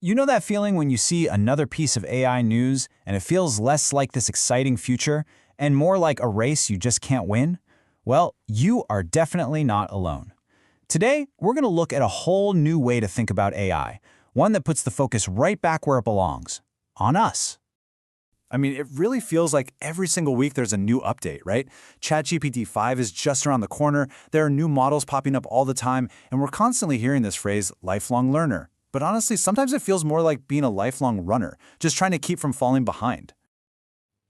You know that feeling when you see another piece of AI news and it feels less like this exciting future and more like a race you just can't win? Well, you are definitely not alone. Today, we're going to look at a whole new way to think about AI, one that puts the focus right back where it belongs, on us. I mean, it really feels like every single week there's a new update, right? ChatGPT 5 is just around the corner, there are new models popping up all the time, and we're constantly hearing this phrase, lifelong learner. But honestly, sometimes it feels more like being a lifelong runner, just trying to keep from falling behind.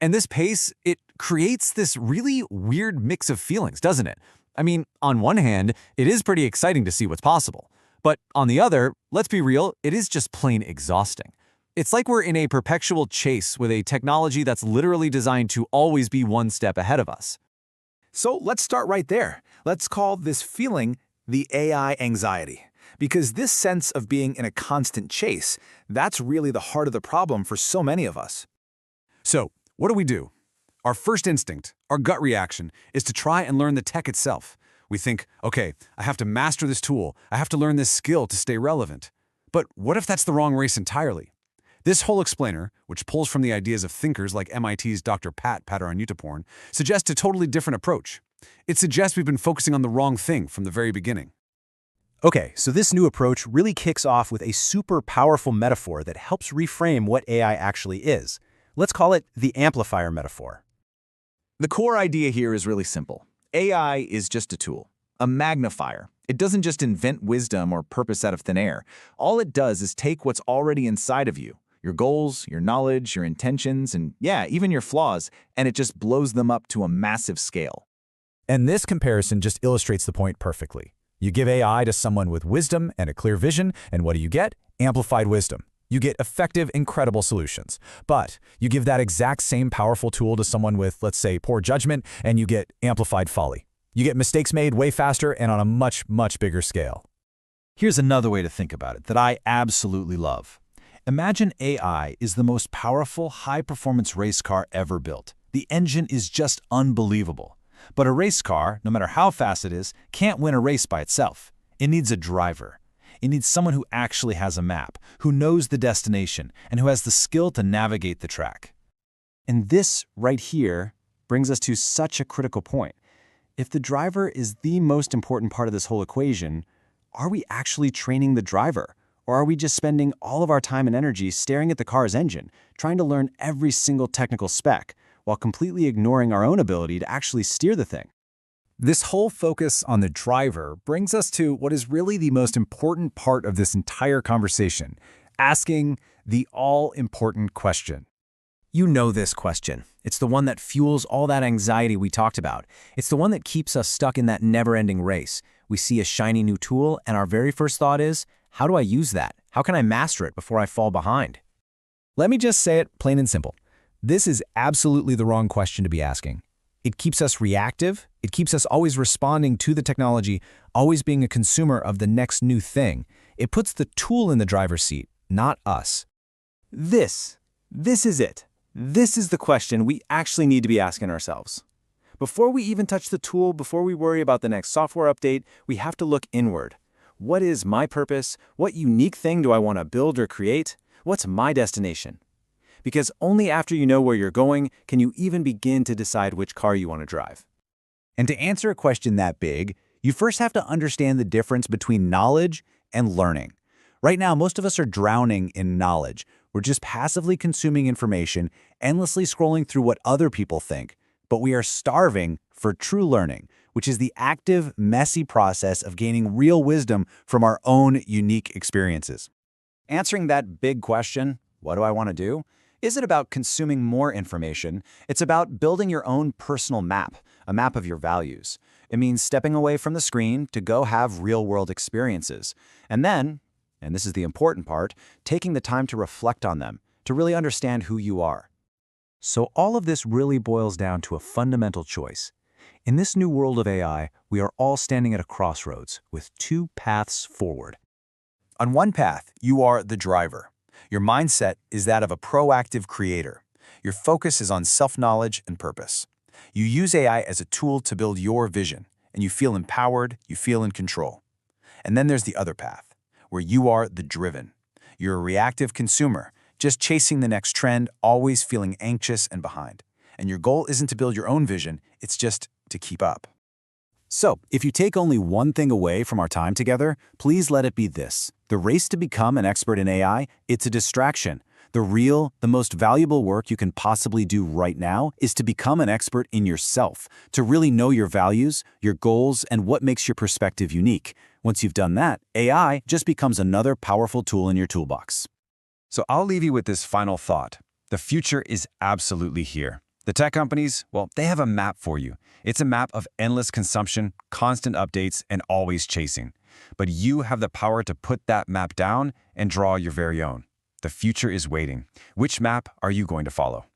And this pace, it creates this really weird mix of feelings, doesn't it? I mean, on one hand, it is pretty exciting to see what's possible. But on the other, let's be real, it is just plain exhausting. It's like we're in a perpetual chase with a technology that's literally designed to always be one step ahead of us. So let's start right there. Let's call this feeling the AI anxiety. Because this sense of being in a constant chase, that's really the heart of the problem for so many of us. So, what do? Our first instinct, our gut reaction, is to try and learn the tech itself. We think, okay, I have to master this tool, I have to learn this skill to stay relevant. But what if that's the wrong race entirely? This whole explainer, which pulls from the ideas of thinkers like MIT's Dr. Pat Pattaranutaporn, suggests a totally different approach. It suggests we've been focusing on the wrong thing from the very beginning. Okay, so this new approach really kicks off with a super powerful metaphor that helps reframe what AI actually is. Let's call it the amplifier metaphor. The core idea here is really simple. AI is just a tool, a magnifier. It doesn't just invent wisdom or purpose out of thin air. All it does is take what's already inside of you, your goals, your knowledge, your intentions, and yeah, even your flaws, and it just blows them up to a massive scale. And this comparison just illustrates the point perfectly. You give AI to someone with wisdom and a clear vision, and what do you get? Amplified wisdom. You get effective, incredible solutions. But you give that exact same powerful tool to someone with, let's say, poor judgment, and you get amplified folly. You get mistakes made way faster and on a much, much bigger scale. Here's another way to think about it that I absolutely love. Imagine AI is the most powerful, high-performance race car ever built. The engine is just unbelievable. But a race car, no matter how fast it is, can't win a race by itself. It needs a driver. It needs someone who actually has a map, who knows the destination, and who has the skill to navigate the track. And this right here brings us to such a critical point. If the driver is the most important part of this whole equation, are we actually training the driver? Or are we just spending all of our time and energy staring at the car's engine, trying to learn every single technical spec, while completely ignoring our own ability to actually steer the thing? This whole focus on the driver brings us to what is really the most important part of this entire conversation, asking the all-important question. You know this question. It's the one that fuels all that anxiety we talked about. It's the one that keeps us stuck in that never-ending race. We see a shiny new tool, and our very first thought is, how do I use that? How can I master it before I fall behind? Let me just say it plain and simple. This is absolutely the wrong question to be asking. It keeps us reactive. It keeps us always responding to the technology, always being a consumer of the next new thing. It puts the tool in the driver's seat, not us. This is it. This is the question we actually need to be asking ourselves. Before we even touch the tool, before we worry about the next software update, we have to look inward. What is my purpose? What unique thing do I want to build or create? What's my destination? Because only after you know where you're going can you even begin to decide which car you want to drive. And to answer a question that big, you first have to understand the difference between knowledge and learning. Right now, most of us are drowning in knowledge. We're just passively consuming information, endlessly scrolling through what other people think. But we are starving for true learning, which is the active, messy process of gaining real wisdom from our own unique experiences. Answering that big question, what do I want to do, isn't about consuming more information. It's about building your own personal map, a map of your values. It means stepping away from the screen to go have real-world experiences. And then, and this is the important part, taking the time to reflect on them, to really understand who you are. So all of this really boils down to a fundamental choice. In this new world of AI, we are all standing at a crossroads with two paths forward. On one path, you are the driver. Your mindset is that of a proactive creator. Your focus is on self-knowledge and purpose. You use AI as a tool to build your vision, and you feel empowered, you feel in control. And then there's the other path, where you are the driven. You're a reactive consumer, just chasing the next trend, always feeling anxious and behind. And your goal isn't to build your own vision, it's just to keep up. So, if you take only one thing away from our time together, please let it be this. The race to become an expert in AI, it's a distraction. The most valuable work you can possibly do right now is to become an expert in yourself, to really know your values, your goals, and what makes your perspective unique. Once you've done that, AI just becomes another powerful tool in your toolbox. So I'll leave you with this final thought. The future is absolutely here. The tech companies, well, they have a map for you. It's a map of endless consumption, constant updates, and always chasing. But you have the power to put that map down and draw your very own. The future is waiting. Which map are you going to follow?